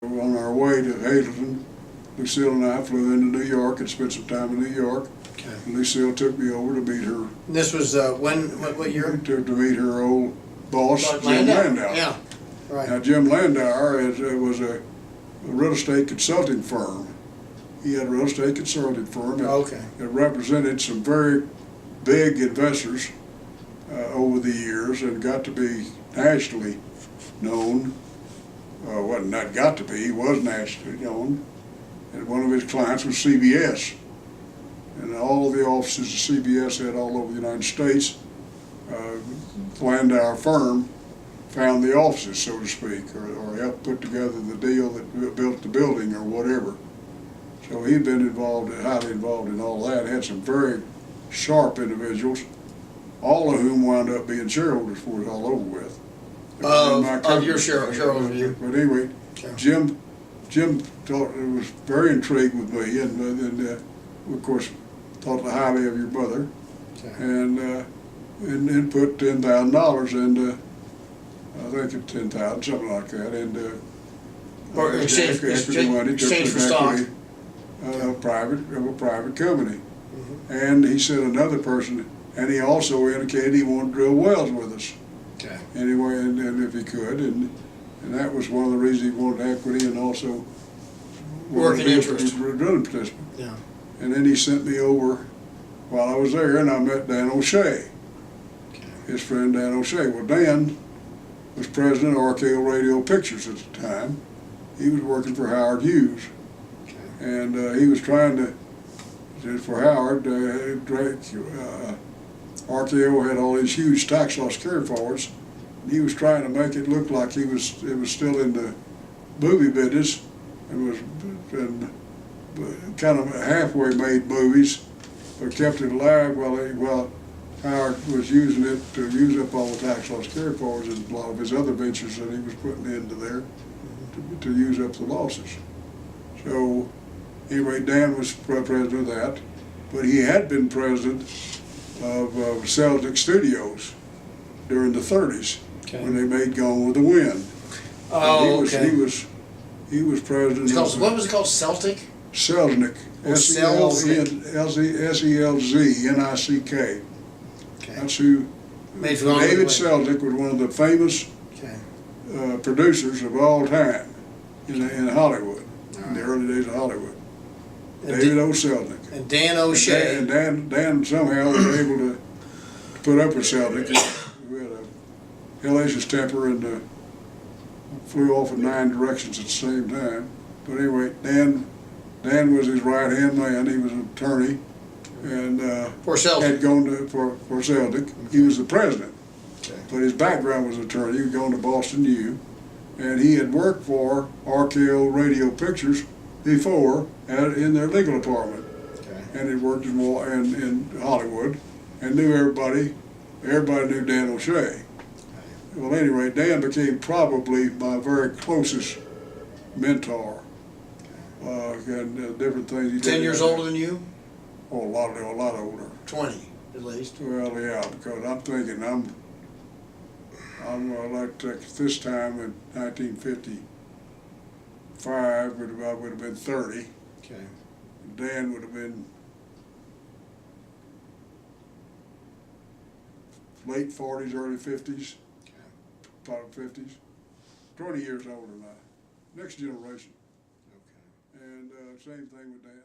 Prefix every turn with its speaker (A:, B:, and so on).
A: On our way to Hazleton, Lucille and I flew into New York and spent some time in New York.
B: Okay.
A: Lucille took me over to meet her.
B: And this was what year?
A: To meet her old boss, Jim Landau.
B: Yeah, right.
A: Now Jim Landau was a real estate consulting firm. He had a real estate consulting firm that represented some very big investors over the years and got to be nationally known. Wasn't not got to be, he was nationally known. And one of his clients was CBS. And all the offices of CBS had all over the United States. Landau firm found the offices, so to speak, or helped put together the deal that built the building or whatever. So he'd been involved, highly involved in all that, had some very sharp individuals, all of whom wound up being shareholders for it all over with.
B: Of your shareholder view.
A: But anyway,
B: Okay.
A: Jim thought it was very intrigued with me, and of course thought highly of your mother,
B: Okay.
A: and put $10,000 into, I think it's 10,000, something like that, into
B: exchange for stock.
A: A private company. And he said another person, and he also indicated he wanted to drill wells with us.
B: Okay.
A: Anyway, and if he could, and that was one of the reasons he wanted equity and also
B: Working interest.
A: Drilling participant.
B: Yeah.
A: And then he sent me over while I was there, and I met Dan O'Shea, his friend Dan O'Shea. Well, Dan was president of RKO Radio Pictures at the time. He was working for Howard Hughes, and he was trying to, for Howard, RKO had all these huge tax loss carryforwards. He was trying to make it look like it was still in the movie business, and kind of halfway made movies, but kept it alive while Howard was using it to use up all the tax loss carryforwards and a lot of his other ventures that he was putting into there to use up the losses. So anyway, Dan was president of that, but he had been president of Celtic Studios during the 30s when they made Gone with the Wind.
B: Oh,
A: He was president of...
B: What was it called? Celtic?
A: Selznick. S-E-L-Z-N-I-C-K. That's who... David Selznick was one of the famous producers of all time in Hollywood, in the early days of Hollywood. David O. Selznick.
B: And Dan O'Shea.
A: And Dan somehow was able to put up with Selznick, who had a hellacious temper and flew off in 9 directions at the same time. But anyway, Dan was his right-hand man. He was an attorney, and had gone to for Selznick. He was the president, but his background was attorney. He had gone to Boston U, and he had worked for RKO Radio Pictures before in their legal department, and he worked in Hollywood, and knew everybody. Everybody knew Dan O'Shea. Well, anyway, Dan became probably my very closest mentor. And different things. He
B: 10 years older than you?
A: Oh, a lot older.
B: 20, at least.
A: Well, yeah, because I'm thinking I'm like this time in 1955, I would have been 30.
B: Okay.
A: Dan would have been late 40s, early 50s, probably 50s. 20 years older than I. Next generation. And same thing with Dan.